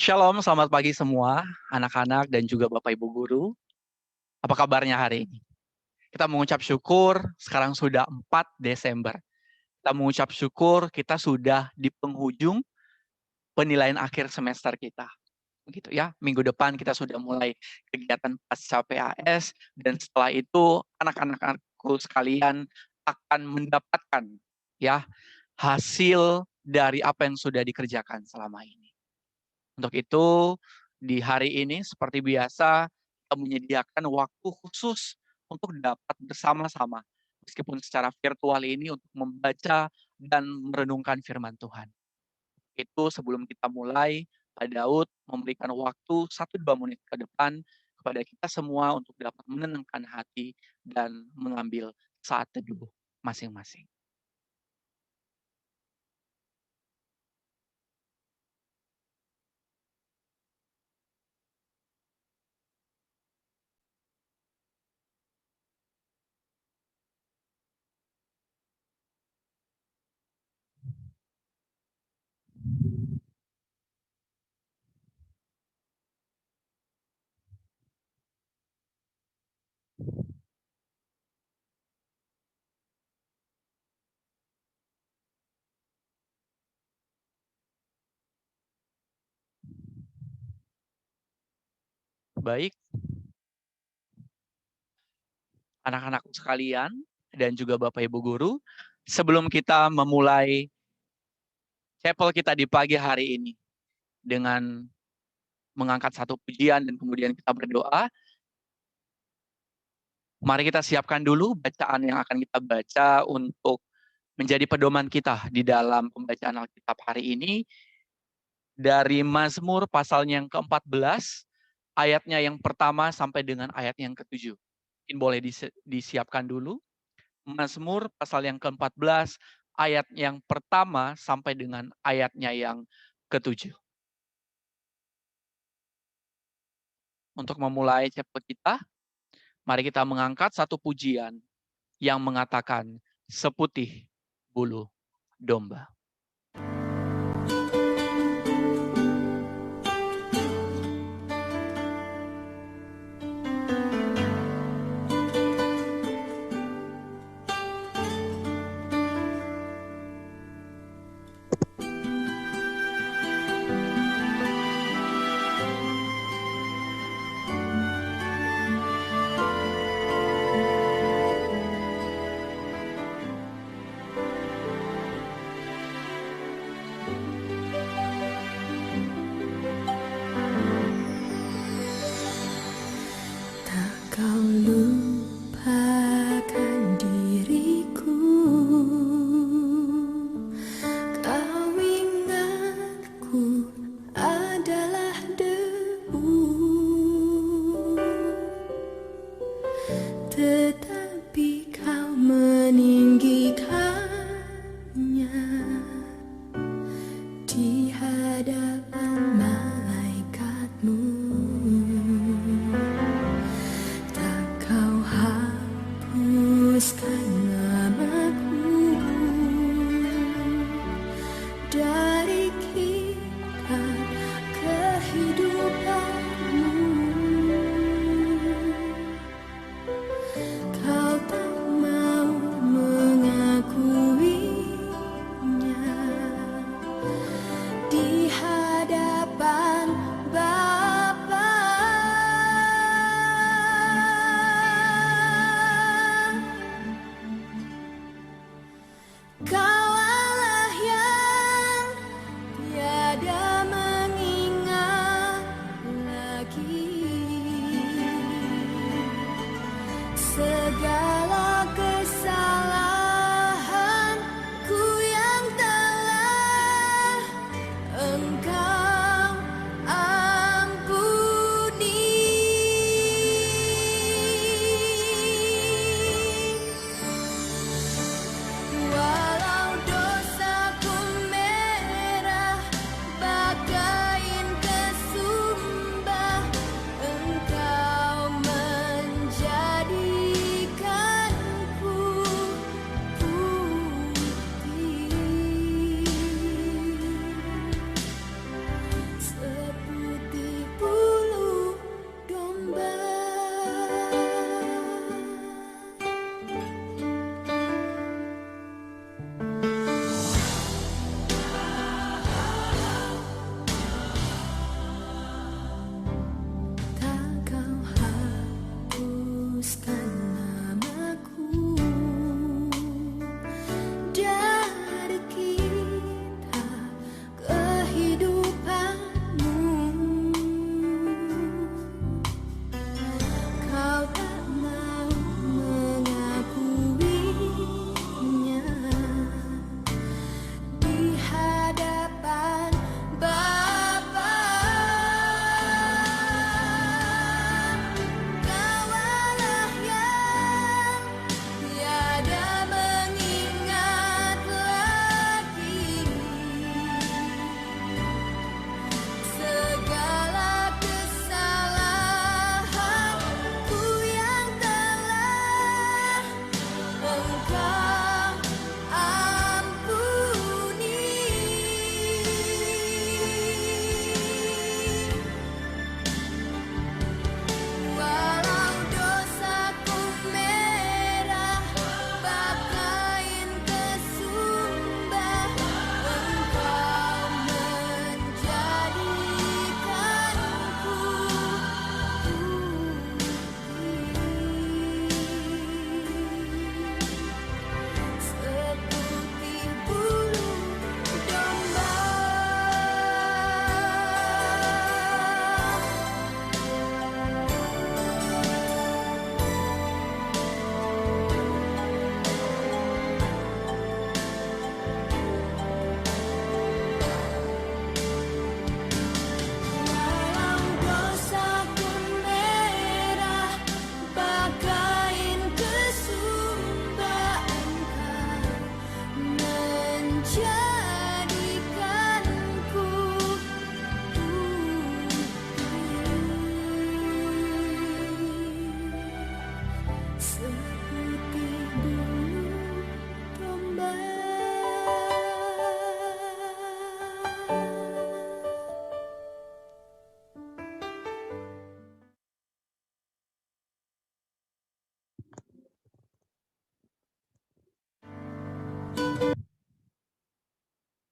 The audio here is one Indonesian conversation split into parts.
Shalom, selamat pagi semua, anak-anak dan juga Bapak Ibu guru. Apa kabarnya hari ini? Kita mengucap syukur, sekarang sudah 4 Desember. Kita mengucap syukur, kita sudah di penghujung penilaian akhir semester kita. Begitu ya, minggu depan kita sudah mulai kegiatan pasca PAS, dan setelah itu anak-anakku sekalian akan mendapatkan ya hasil dari apa yang sudah dikerjakan selama ini. Untuk itu, di hari ini seperti biasa, kita menyediakan waktu khusus untuk dapat bersama-sama, meskipun secara virtual ini untuk membaca dan merenungkan firman Tuhan. Itu sebelum kita mulai, Pak Daud memberikan waktu 1-2 menit ke depan kepada kita semua untuk dapat menenangkan hati dan mengambil saat teduh masing-masing. Baik, anak-anakku sekalian dan juga Bapak Ibu guru, sebelum kita memulai chapel kita di pagi hari ini dengan mengangkat satu pujian dan kemudian kita berdoa, mari kita siapkan dulu bacaan yang akan kita baca untuk menjadi pedoman kita di dalam pembacaan Alkitab hari ini dari Mazmur pasalnya yang ke-14, ayatnya yang pertama sampai dengan ayat yang ke-7. Mungkin boleh disiapkan dulu. Mazmur pasal yang ke-14, ayat yang pertama sampai dengan ayatnya yang ke-7. Untuk memulai chapel kita, mari kita mengangkat satu pujian yang mengatakan seputih bulu domba.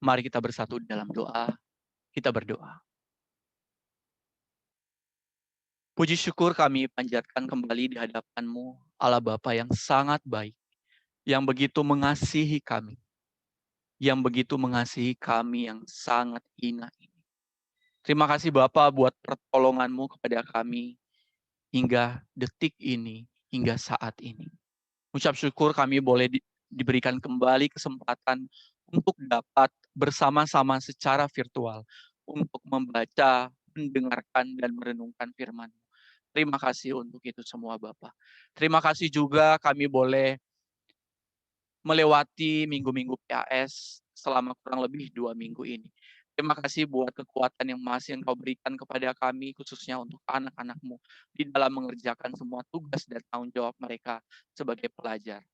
Mari kita bersatu dalam doa. Kita berdoa. Puji syukur kami panjatkan kembali di hadapan-Mu, Allah Bapa yang sangat baik, yang begitu mengasihi kami, yang sangat hina ini. Terima kasih Bapa buat pertolongan-Mu kepada kami hingga detik ini, hingga saat ini. Ucap syukur kami boleh diberikan kembali kesempatan untuk dapat bersama-sama secara virtual untuk membaca, mendengarkan, dan merenungkan firman-Mu. Terima kasih untuk itu semua Bapak. Terima kasih juga kami boleh melewati minggu-minggu PAS selama kurang lebih 2 minggu ini. Terima kasih buat kekuatan yang masih Engkau berikan kepada kami, khususnya untuk anak-anak-Mu, di dalam mengerjakan semua tugas dan tanggung jawab mereka sebagai pelajar.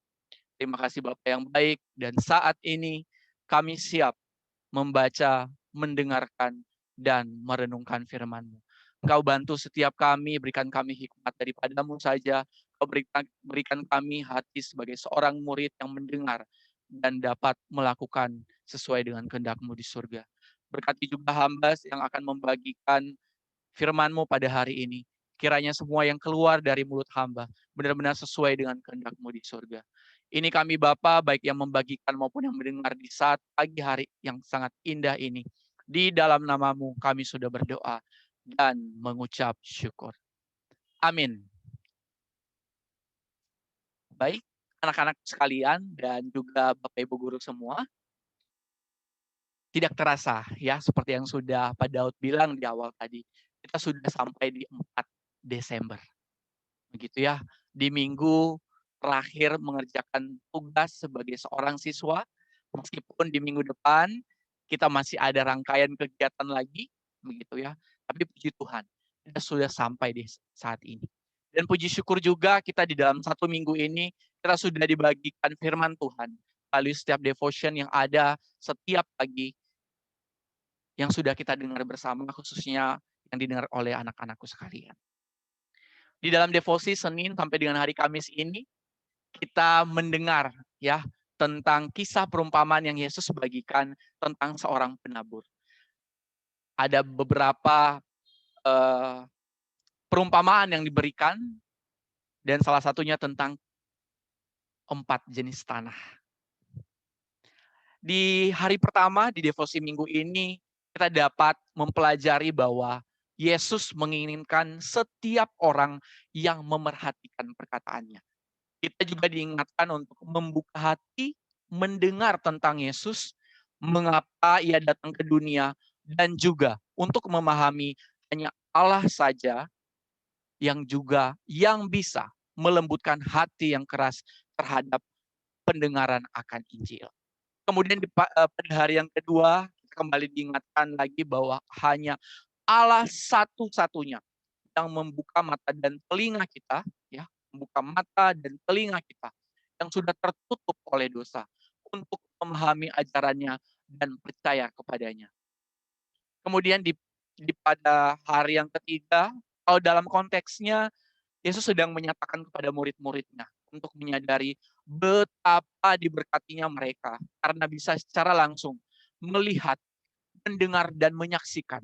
Terima kasih Bapak yang baik, dan saat ini kami siap membaca, mendengarkan, dan merenungkan firman-Mu. Engkau bantu setiap kami, berikan kami hikmat daripada-Mu saja. Engkau berikan kami hati sebagai seorang murid yang mendengar dan dapat melakukan sesuai dengan kehendak-Mu di surga. Berkati juga hamba yang akan membagikan firman-Mu pada hari ini. Kiranya semua yang keluar dari mulut hamba benar-benar sesuai dengan kehendak-Mu di surga. Ini kami Bapa, baik yang membagikan maupun yang mendengar di saat pagi hari yang sangat indah ini. Di dalam nama-Mu kami sudah berdoa dan mengucap syukur. Amin. Baik, anak-anak sekalian dan juga Bapak Ibu guru semua, tidak terasa ya, seperti yang sudah Pak Daud bilang di awal tadi, kita sudah sampai di 4 Desember. Begitu ya, di minggu terakhir mengerjakan tugas sebagai seorang siswa, meskipun di minggu depan kita masih ada rangkaian kegiatan lagi, begitu ya. Tapi puji Tuhan, kita sudah sampai di saat ini. Dan puji syukur juga kita di dalam 1 minggu ini, kita sudah dibagikan firman Tuhan melalui setiap devotion yang ada setiap pagi, yang sudah kita dengar bersama, khususnya yang didengar oleh anak-anakku sekalian. Di dalam devosi Senin sampai dengan hari Kamis ini, kita mendengar ya tentang kisah perumpamaan yang Yesus bagikan tentang seorang penabur. Ada beberapa perumpamaan yang diberikan, dan salah satunya tentang 4 jenis tanah. Di hari pertama di devosi minggu ini, kita dapat mempelajari bahwa Yesus menginginkan setiap orang yang memerhatikan perkataannya. Kita juga diingatkan untuk membuka hati, mendengar tentang Yesus, mengapa ia datang ke dunia, dan juga untuk memahami hanya Allah saja yang bisa melembutkan hati yang keras terhadap pendengaran akan Injil. Kemudian pada hari yang kedua, kembali diingatkan lagi bahwa hanya Allah satu-satunya yang membuka mata dan telinga kita, ya, membuka mata dan telinga kita yang sudah tertutup oleh dosa untuk memahami ajarannya dan percaya kepadanya. Kemudian pada hari yang ketiga, kalau dalam konteksnya Yesus sedang menyatakan kepada murid-muridnya untuk menyadari betapa diberkatinya mereka karena bisa secara langsung melihat, mendengar, dan menyaksikan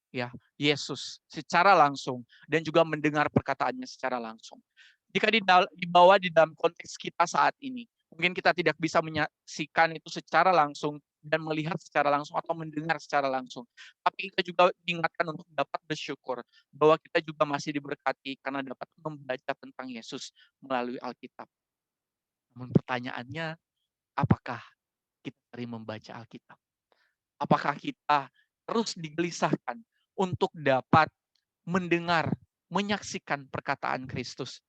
ya Yesus secara langsung dan juga mendengar perkataannya secara langsung. Jika dibawa di dalam konteks kita saat ini, mungkin kita tidak bisa menyaksikan itu secara langsung dan melihat secara langsung atau mendengar secara langsung. Tapi kita juga diingatkan untuk dapat bersyukur bahwa kita juga masih diberkati karena dapat membaca tentang Yesus melalui Alkitab. Namun pertanyaannya, apakah kita sering membaca Alkitab? Apakah kita terus digelisahkan untuk dapat mendengar, menyaksikan perkataan Kristus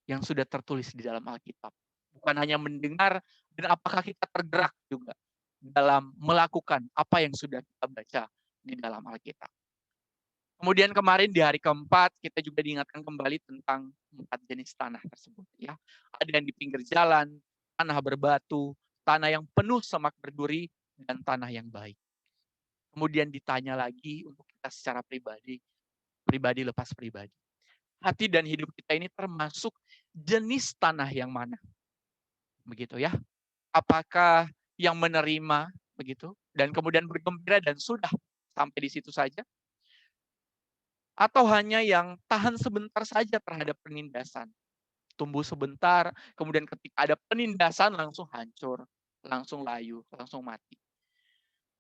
yang sudah tertulis di dalam Alkitab? Bukan hanya mendengar, dan apakah kita tergerak juga dalam melakukan apa yang sudah kita baca di dalam Alkitab? Kemudian kemarin di hari keempat, kita juga diingatkan kembali tentang 4 jenis tanah tersebut. Ya. Ada yang di pinggir jalan, tanah berbatu, tanah yang penuh semak berduri, dan tanah yang baik. Kemudian ditanya lagi untuk kita secara pribadi lepas pribadi. Hati dan hidup kita ini termasuk jenis tanah yang mana? Begitu ya. Apakah yang menerima begitu dan kemudian bergembira dan sudah sampai di situ saja? Atau hanya yang tahan sebentar saja terhadap penindasan? Tumbuh sebentar, kemudian ketika ada penindasan langsung hancur, langsung layu, langsung mati.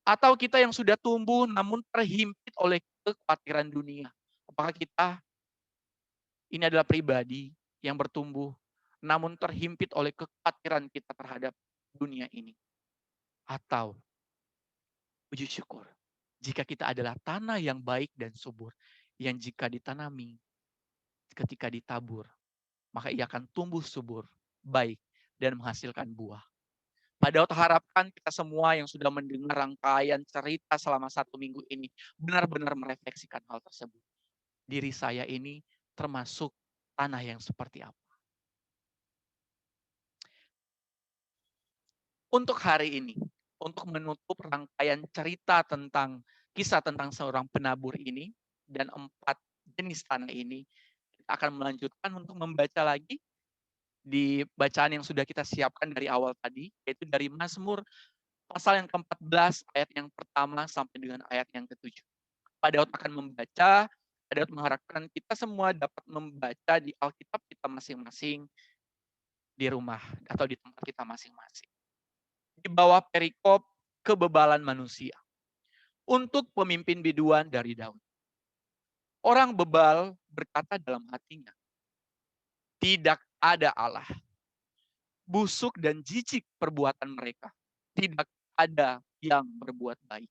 Atau kita yang sudah tumbuh namun terhimpit oleh kekhawatiran dunia. Apakah kita ini adalah pribadi yang bertumbuh namun terhimpit oleh kekhawatiran kita terhadap dunia ini? Atau puji syukur, jika kita adalah tanah yang baik dan subur, yang jika ditanami, ketika ditabur, maka ia akan tumbuh subur, baik, dan menghasilkan buah. Pada waktu harapkan kita semua yang sudah mendengar rangkaian cerita selama 1 minggu ini, benar-benar merefleksikan hal tersebut. Diri saya ini termasuk tanah yang seperti apa. Untuk hari ini, untuk menutup rangkaian cerita tentang kisah tentang seorang penabur ini, dan 4 jenis tanah ini, kita akan melanjutkan untuk membaca lagi di bacaan yang sudah kita siapkan dari awal tadi, yaitu dari Mazmur pasal yang ke-14 ayat yang pertama sampai dengan ayat yang ke-7. Pada waktu akan membaca, pada waktu mengharapkan kita semua dapat membaca di Alkitab kita masing-masing di rumah atau di tempat kita masing-masing. Di bawah perikop kebebalan manusia. Untuk pemimpin biduan dari Daud. Orang bebal berkata dalam hatinya, tidak ada Allah. Busuk dan jijik perbuatan mereka. Tidak ada yang berbuat baik.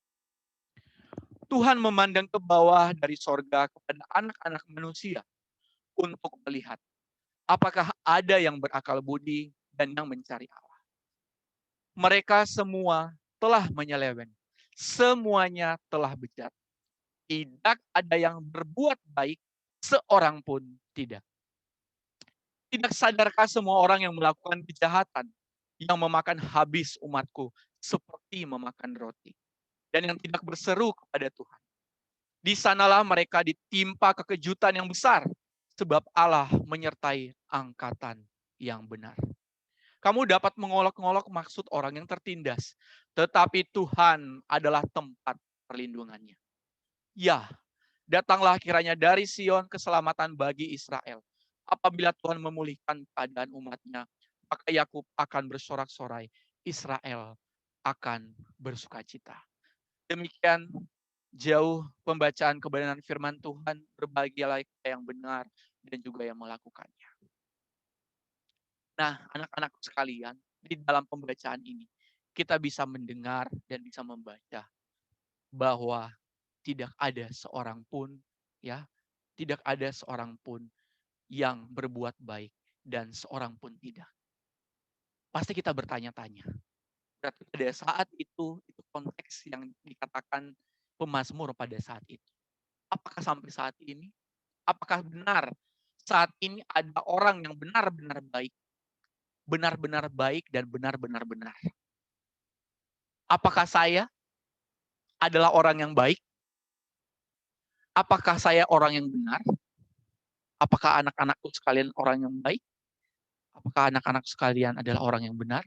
Tuhan memandang ke bawah dari sorga kepada anak-anak manusia untuk melihat apakah ada yang berakal budi dan yang mencari Allah. Mereka semua telah menyeleweng. Semuanya telah bejat. Tidak ada yang berbuat baik, seorang pun tidak. Tidak sadarkah semua orang yang melakukan kejahatan, yang memakan habis umatku, seperti memakan roti, dan yang tidak berseru kepada Tuhan? Di sanalah mereka ditimpa kekejutan yang besar, sebab Allah menyertai angkatan yang benar. Kamu dapat mengolok-ngolok maksud orang yang tertindas, tetapi Tuhan adalah tempat perlindungannya. Ya, datanglah kiranya dari Sion keselamatan bagi Israel. Apabila Tuhan memulihkan keadaan umatnya, maka Yakub akan bersorak-sorai, Israel akan bersukacita. Demikian jauh pembacaan kebenaran firman Tuhan, berbahagialah yang benar dan juga yang melakukannya. Nah, anak-anak sekalian, di dalam pembacaan ini, kita bisa mendengar dan bisa membaca bahwa tidak ada seorang pun, ya, tidak ada seorang pun yang berbuat baik dan seorang pun tidak. Pasti kita bertanya-tanya. Berarti pada saat itu konteks yang dikatakan pemazmur pada saat itu. Apakah sampai saat ini? Apakah benar saat ini ada orang yang benar-benar baik? Benar-benar baik dan benar-benar benar. Apakah saya adalah orang yang baik? Apakah saya orang yang benar? Apakah anak-anakku sekalian orang yang baik? Apakah anak-anak sekalian adalah orang yang benar?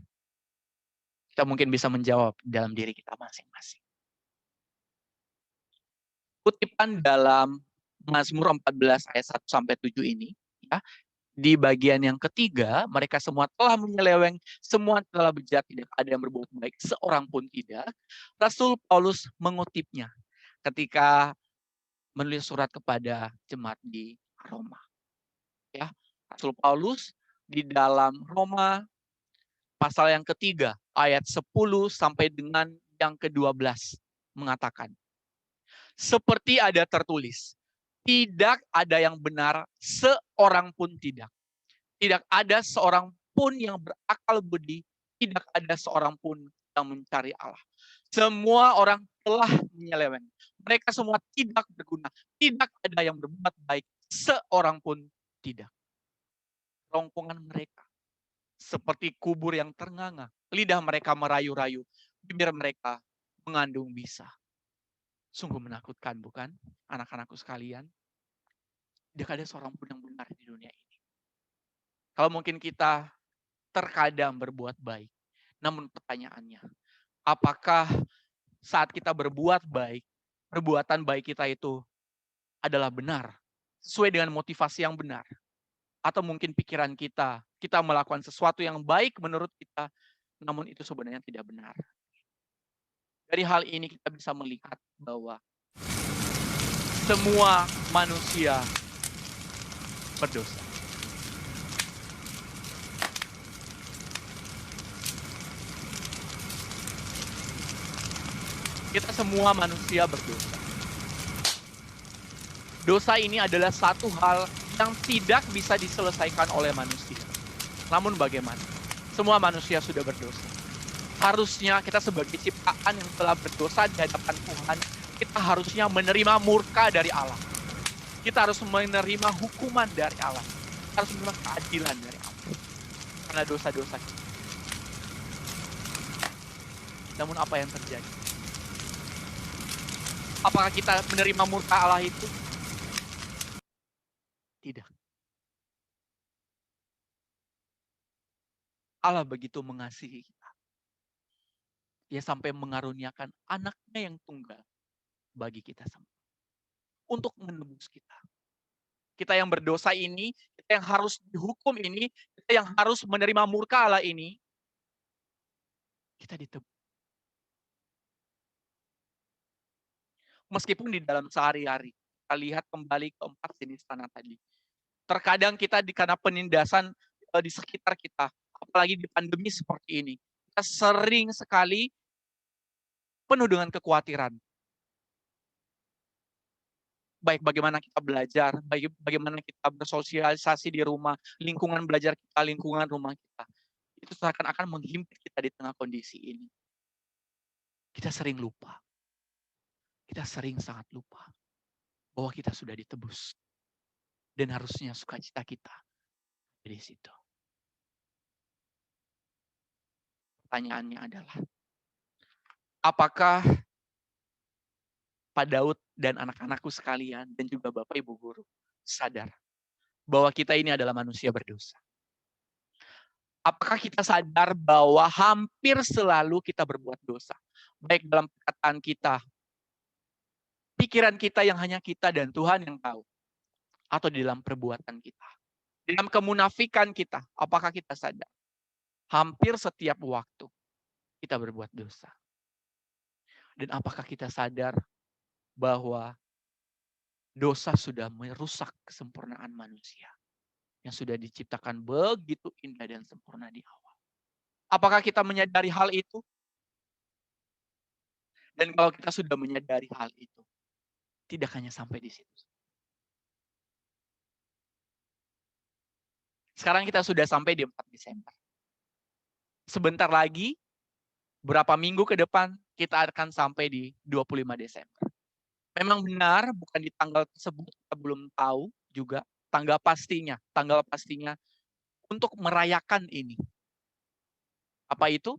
Kita mungkin bisa menjawab dalam diri kita masing-masing. Kutipan dalam Mazmur 14 ayat 1 sampai 7 ini, ya, di bagian yang ketiga, mereka semua telah menyeleweng, semua telah bejat, tidak ada yang berbuat baik, seorang pun tidak. Rasul Paulus mengutipnya ketika menulis surat kepada jemaat di Roma. Ya, Rasul Paulus di dalam Roma pasal yang ketiga, ayat 10 sampai dengan yang ke-12 mengatakan, seperti ada tertulis, tidak ada yang benar, seorang pun tidak. Tidak ada seorang pun yang berakal budi, tidak ada seorang pun yang mencari Allah. Semua orang telah menyeleweng. Mereka semua tidak berguna. Tidak ada yang berbuat baik, seorang pun tidak. Rongkongan mereka seperti kubur yang ternganga. Lidah mereka merayu-rayu, bibir mereka mengandung bisa. Sungguh menakutkan, bukan, anak-anakku sekalian? Tidak ada seorang pun yang benar di dunia ini. Kalau mungkin kita terkadang berbuat baik, namun pertanyaannya, apakah saat kita berbuat baik, perbuatan baik kita itu adalah benar, sesuai dengan motivasi yang benar. Atau mungkin pikiran kita melakukan sesuatu yang baik menurut kita, namun itu sebenarnya tidak benar. Dari hal ini kita bisa melihat bahwa semua manusia berdosa. Kita semua manusia berdosa. Dosa ini adalah satu hal yang tidak bisa diselesaikan oleh manusia. Namun bagaimana? Semua manusia sudah berdosa. Harusnya kita sebagai ciptaan yang telah berdosa di hadapan Tuhan, kita harusnya menerima murka dari Allah. Kita harus menerima hukuman dari Allah. Kita harus menerima keadilan dari Allah. Karena dosa-dosa kita. Namun apa yang terjadi? Apakah kita menerima murka Allah itu? Tidak. Allah begitu mengasihi kita. Dia sampai mengaruniakan anaknya yang tunggal bagi kita semua. Untuk menebus kita. Kita yang berdosa ini, kita yang harus dihukum ini, kita yang harus menerima murka Allah ini, kita ditebus. Meskipun di dalam sehari-hari, kita lihat kembali ke 4 jenis tanah tadi. Terkadang kita karena penindasan di sekitar kita, apalagi di pandemi seperti ini, kita sering sekali penuh dengan kekhawatiran. Baik bagaimana kita belajar, baik bagaimana kita bersosialisasi di rumah, lingkungan belajar kita, lingkungan rumah kita. Itu seakan-akan menghimpit kita di tengah kondisi ini. Kita sering lupa. Kita sering sangat lupa bahwa kita sudah ditebus. Dan harusnya sukacita kita di situ. Pertanyaannya adalah, apakah Pak Daud dan anak-anakku sekalian dan juga Bapak Ibu guru sadar bahwa kita ini adalah manusia berdosa? Apakah kita sadar bahwa hampir selalu kita berbuat dosa? Baik dalam perkataan kita, pikiran kita yang hanya kita dan Tuhan yang tahu, atau di dalam perbuatan kita. Dalam kemunafikan kita, apakah kita sadar? Hampir setiap waktu kita berbuat dosa. Dan apakah kita sadar bahwa dosa sudah merusak kesempurnaan manusia yang sudah diciptakan begitu indah dan sempurna di awal? Apakah kita menyadari hal itu? Dan kalau kita sudah menyadari hal itu, tidak hanya sampai di situ. Sekarang kita sudah sampai di 4 Desember. Sebentar lagi, berapa minggu ke depan, kita akan sampai di 25 Desember. Memang benar, bukan di tanggal tersebut, kita belum tahu juga tanggal pastinya untuk merayakan ini. Apa itu?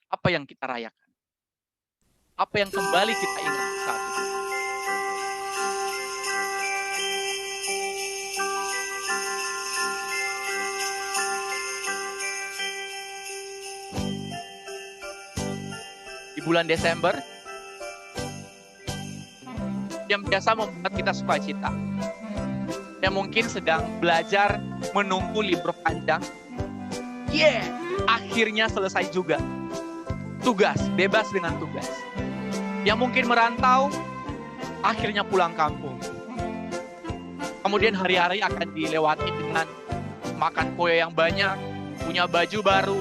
Apa yang kita rayakan? Apa yang kembali kita ingat saat itu? Di bulan Desember, yang biasa membuat kita sukacita. Yang mungkin sedang belajar menunggu libur panjang. Akhirnya selesai juga. Tugas, bebas dengan tugas. Yang mungkin merantau, akhirnya pulang kampung. Kemudian hari-hari akan dilewati dengan makan kue yang banyak, punya baju baru,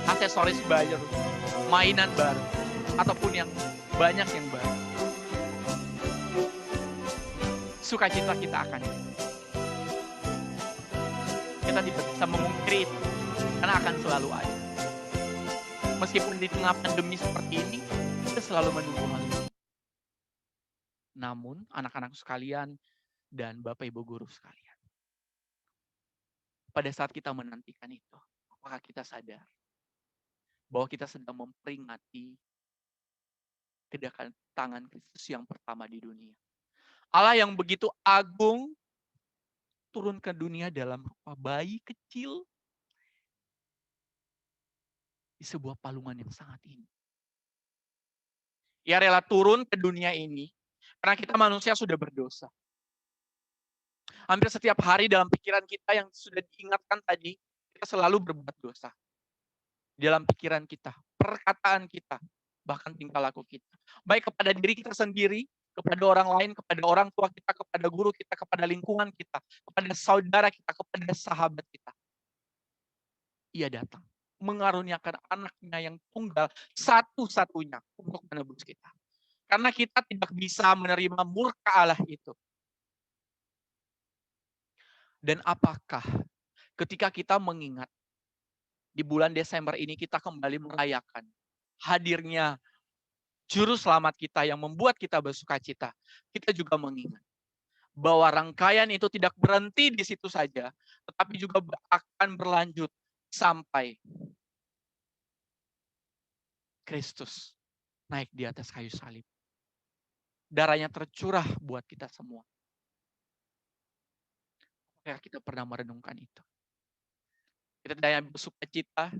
aksesoris baru, mainan baru, ataupun yang banyak yang baru. Sukacita kita akan itu. Kita tidak bisa memungkiri itu, karena akan selalu ada. Meskipun di tengah pandemi seperti ini, kita selalu menunggu hal itu. Namun, anak-anak sekalian dan Bapak Ibu guru sekalian, pada saat kita menantikan itu, apakah kita sadar bahwa kita sedang memperingati kedatangan Kristus yang pertama di dunia? Allah yang begitu agung turun ke dunia dalam rupa bayi kecil di sebuah palungan yang sangat indah. Ia rela turun ke dunia ini karena kita manusia sudah berdosa. Hampir setiap hari dalam pikiran kita yang sudah diingatkan tadi, kita selalu berbuat dosa. Dalam pikiran kita, perkataan kita, bahkan tingkah laku kita. Baik kepada diri kita sendiri, kepada orang lain, kepada orang tua kita, kepada guru kita, kepada lingkungan kita, kepada saudara kita, kepada sahabat kita. Ia datang mengaruniakan anaknya yang tunggal satu-satunya untuk menebus kita. Karena kita tidak bisa menerima murka Allah itu. Dan apakah ketika kita mengingat di bulan Desember ini kita kembali merayakan hadirnya Juru Selamat kita yang membuat kita bersukacita, kita juga mengingat bahwa rangkaian itu tidak berhenti di situ saja, tetapi juga akan berlanjut sampai Kristus naik di atas kayu salib. Darahnya tercurah buat kita semua. Apakah kita pernah merenungkan itu? Kita tidak hanya bersukacita,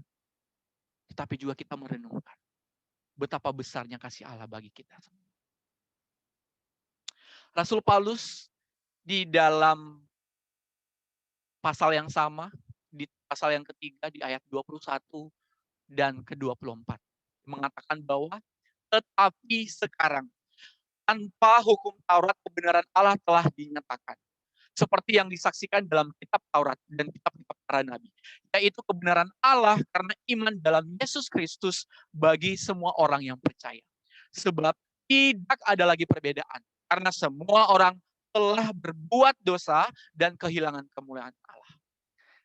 tetapi juga kita merenungkan betapa besarnya kasih Allah bagi kita semua. Rasul Paulus di dalam pasal yang sama, di pasal yang ketiga di ayat 21 dan ke-24 mengatakan bahwa tetapi sekarang tanpa hukum Taurat kebenaran Allah telah dinyatakan. Seperti yang disaksikan dalam kitab Taurat dan kitab-kitab para nabi. Yaitu kebenaran Allah karena iman dalam Yesus Kristus bagi semua orang yang percaya. Sebab tidak ada lagi perbedaan. Karena semua orang telah berbuat dosa dan kehilangan kemuliaan Allah.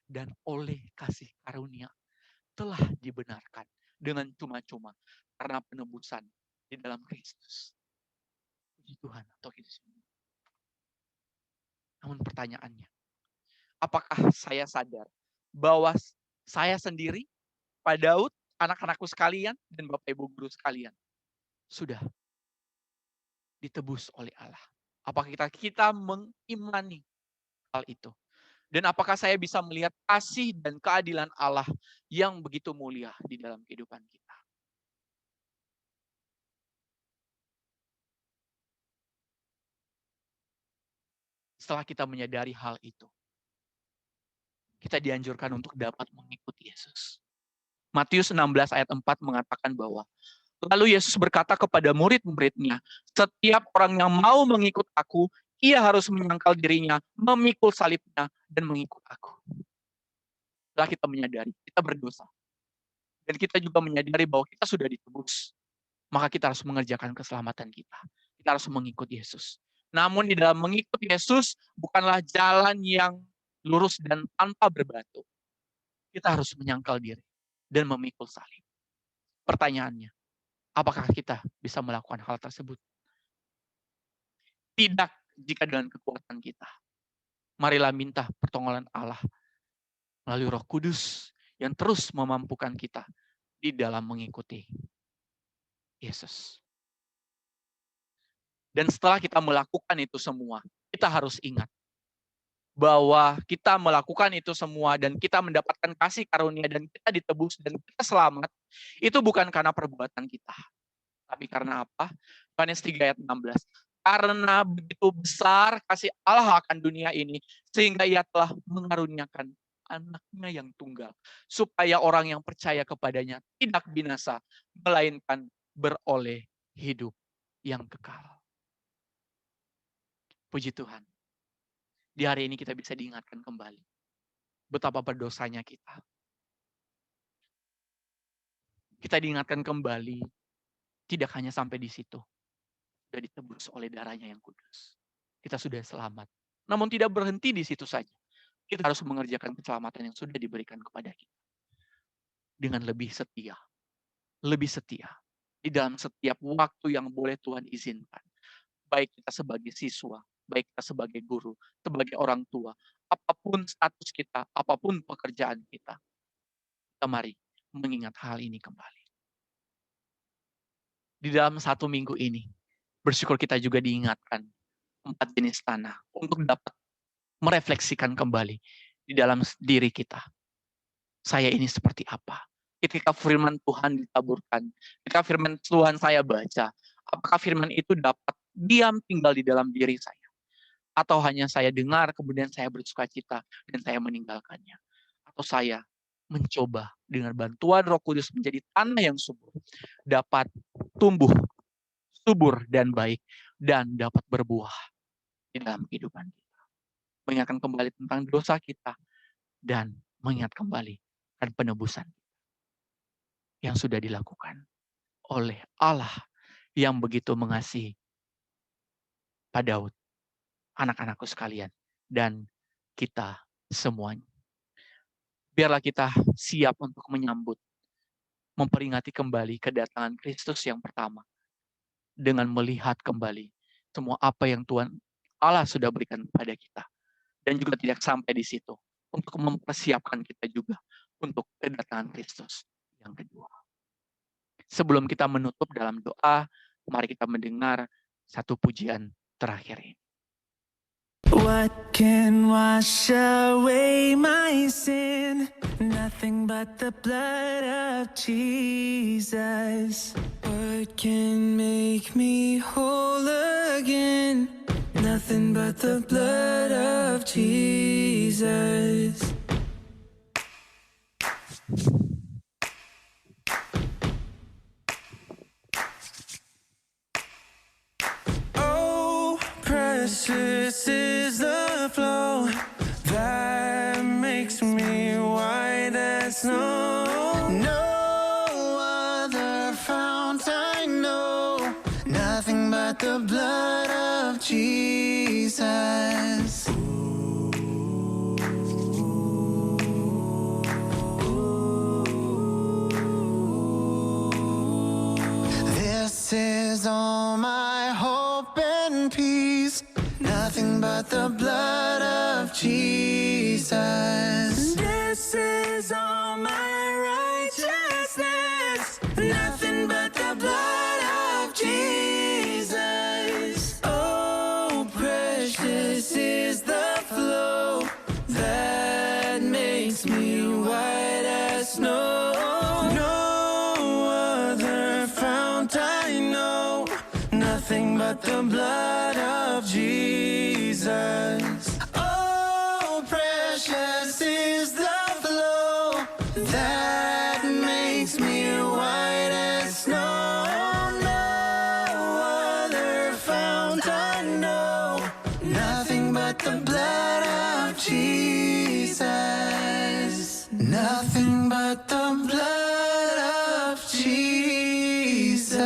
Dan oleh kasih karunia telah dibenarkan dengan cuma-cuma karena penebusan di dalam Kristus. Puji Tuhan atau Yesus. Namun pertanyaannya, apakah saya sadar bahwa saya sendiri, Pak Daud, anak-anakku sekalian, dan Bapak Ibu guru sekalian, sudah ditebus oleh Allah? Apakah kita mengimani hal itu? Dan apakah saya bisa melihat kasih dan keadilan Allah yang begitu mulia di dalam kehidupan kita? Setelah kita menyadari hal itu, kita dianjurkan untuk dapat mengikuti Yesus. Matius 16 ayat 4 mengatakan bahwa lalu Yesus berkata kepada murid-muridnya, setiap orang yang mau mengikut aku, ia harus menyangkal dirinya, memikul salibnya, dan mengikut aku. Setelah kita menyadari, kita berdosa. Dan kita juga menyadari bahwa kita sudah ditebus. Maka kita harus mengerjakan keselamatan kita. Kita harus mengikut Yesus. Namun di dalam mengikut Yesus, bukanlah jalan yang lurus dan tanpa berbatu. Kita harus menyangkal diri dan memikul salib. Pertanyaannya, apakah kita bisa melakukan hal tersebut? Tidak jika dengan kekuatan kita. Marilah minta pertolongan Allah melalui Roh Kudus yang terus memampukan kita di dalam mengikuti Yesus. Dan setelah kita melakukan itu semua, kita harus ingat bahwa kita melakukan itu semua dan kita mendapatkan kasih karunia dan kita ditebus dan kita selamat, itu bukan karena perbuatan kita. Tapi karena apa? Yohanes 3 ayat 16. Karena begitu besar kasih Allah akan dunia ini, sehingga ia telah mengaruniakan anaknya yang tunggal. Supaya orang yang percaya kepadanya tidak binasa, melainkan beroleh hidup yang kekal. Puji Tuhan. Di hari ini kita bisa diingatkan kembali betapa berdosanya kita. Kita diingatkan kembali tidak hanya sampai di situ. Sudah ditebus oleh darahnya yang kudus. Kita sudah selamat. Namun tidak berhenti di situ saja. Kita harus mengerjakan keselamatan yang sudah diberikan kepada kita. Dengan lebih setia. Lebih setia. Di dalam setiap waktu yang boleh Tuhan izinkan. Baik kita sebagai siswa, baik kita sebagai guru, sebagai orang tua, apapun status kita, apapun pekerjaan kita. Kita mari mengingat hal ini kembali. Di dalam 1 minggu ini, bersyukur kita juga diingatkan 4 jenis tanah untuk dapat merefleksikan kembali di dalam diri kita. Saya ini seperti apa? ketika firman Tuhan ditaburkan, ketika firman Tuhan saya baca, apakah firman itu dapat diam tinggal di dalam diri saya? Atau hanya saya dengar, kemudian saya bersukacita dan saya meninggalkannya? Atau saya mencoba dengan bantuan Roh Kudus menjadi tanah yang subur, dapat tumbuh, subur dan baik, dan dapat berbuah di dalam kehidupan kita. Mengingatkan kembali tentang dosa kita, dan mengingat kembali akan penebusan yang sudah dilakukan oleh Allah yang begitu mengasihi Pak Daud, anak-anakku sekalian, dan kita semuanya. Biarlah kita siap untuk menyambut, memperingati kembali kedatangan Kristus yang pertama, dengan melihat kembali semua apa yang Tuhan Allah sudah berikan kepada kita. Dan juga tidak sampai di situ, untuk mempersiapkan kita juga untuk kedatangan Kristus yang kedua. Sebelum kita menutup dalam doa, mari kita mendengar satu pujian terakhir ini. What can wash away my sin? Nothing but the blood of Jesus. What can make me whole again? Nothing but the blood of Jesus. Oh, precious is the flow that makes me white as snow. No other fount I know, nothing but the blood of Jesus. This is all my hope and peace, nothing but the blood of Jesus. This is all my righteousness, nothing but the blood of Jesus. Oh, precious is the flow that makes me white as snow. No other fount I know, nothing but the blood of Jesus. Oh, precious is the flow that makes me white as snow. No other fount I know, nothing but the blood of Jesus. Nothing but the blood of Jesus.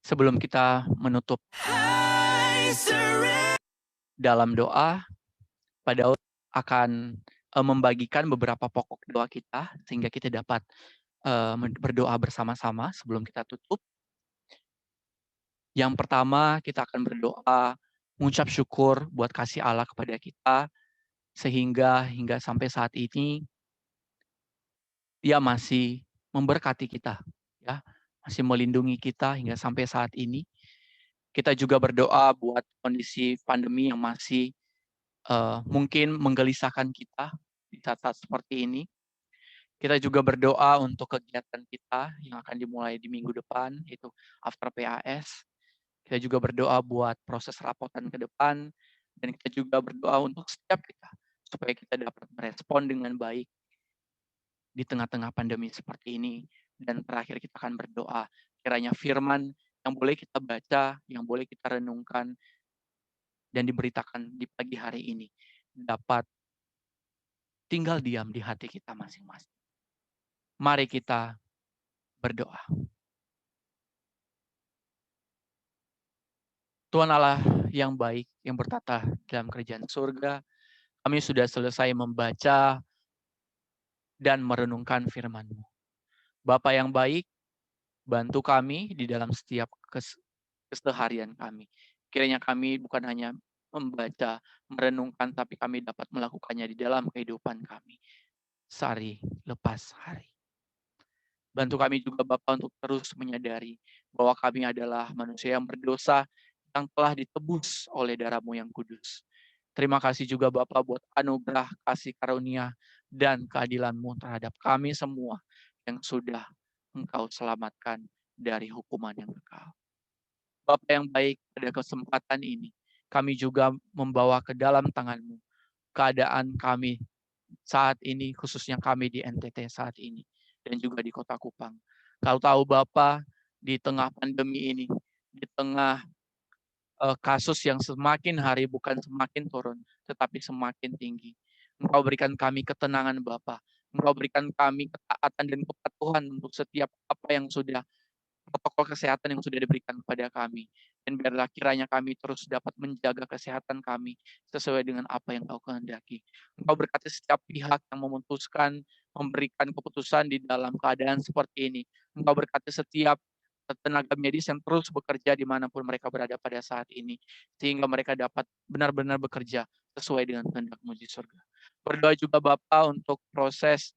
Sebelum kita menutup I surrender. dalam doa, Pak Daud akan membagikan beberapa pokok doa kita, sehingga kita dapat berdoa bersama-sama sebelum kita tutup. Yang pertama, kita akan berdoa mengucap syukur buat kasih Allah kepada kita, sehingga hingga sampai saat ini Dia masih memberkati kita, ya, masih melindungi kita hingga sampai saat ini. Kita juga berdoa buat kondisi pandemi yang masih mungkin menggelisahkan kita di saat-saat seperti ini. Kita juga berdoa untuk kegiatan kita yang akan dimulai di minggu depan, yaitu after PAS. Kita juga berdoa buat proses rapotan ke depan, dan kita juga berdoa untuk setiap kita, supaya kita dapat merespon dengan baik di tengah-tengah pandemi seperti ini. Dan terakhir kita akan berdoa, kiranya firman yang boleh kita baca, yang boleh kita renungkan, dan diberitakan di pagi hari ini, dapat tinggal diam di hati kita masing-masing. Mari kita berdoa. Tuhan Allah yang baik, yang bertata dalam kerajaan surga, kami sudah selesai membaca dan merenungkan firman-Mu. Bapa yang baik, bantu kami di dalam setiap keseharian kami. Kiranya kami bukan hanya membaca, merenungkan, tapi kami dapat melakukannya di dalam kehidupan kami, sehari lepas hari. Bantu kami juga Bapa untuk terus menyadari bahwa kami adalah manusia yang berdosa, yang telah ditebus oleh darah-Mu yang kudus. Terima kasih juga Bapa buat anugerah kasih karunia dan keadilan-Mu terhadap kami semua yang sudah Engkau selamatkan dari hukuman yang kekal. Bapa yang baik, pada kesempatan ini, kami juga membawa ke dalam tangan-Mu keadaan kami saat ini, khususnya kami di NTT saat ini, dan juga di Kota Kupang. Kau tahu Bapa, di tengah pandemi ini, di tengah kasus yang semakin hari bukan semakin turun, tetapi semakin tinggi. Engkau berikan kami ketenangan Bapa. Engkau berikan kami ketaatan dan kepatuhan untuk setiap apa yang sudah protokol kesehatan yang sudah diberikan kepada kami. Dan biarlah kiranya kami terus dapat menjaga kesehatan kami sesuai dengan apa yang Kau kehendaki. Engkau berkati setiap pihak yang memutuskan memberikan keputusan di dalam keadaan seperti ini. Engkau berkati setiap tenaga medis yang terus bekerja dimanapun mereka berada pada saat ini. Sehingga mereka dapat benar-benar bekerja sesuai dengan kehendak-Mu di surga. Berdoa juga Bapa untuk proses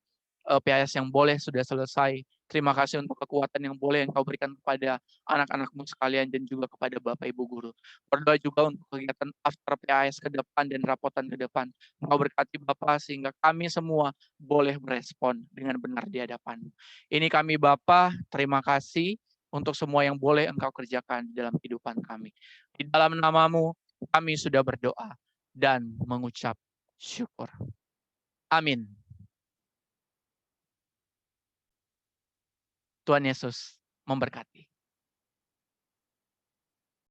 PAS yang boleh sudah selesai. Terima kasih untuk kekuatan yang boleh Engkau berikan kepada anak-anak-Mu sekalian dan juga kepada Bapak Ibu guru. Berdoa juga untuk kegiatan after PAS ke depan dan rapotan ke depan. Engkau berkati Bapak sehingga kami semua boleh merespon dengan benar di hadapan-Mu. Ini kami Bapak, terima kasih untuk semua yang boleh Engkau kerjakan di dalam kehidupan kami. Di dalam nama-Mu kami sudah berdoa dan mengucap syukur. Amin. Tuhan Yesus memberkati.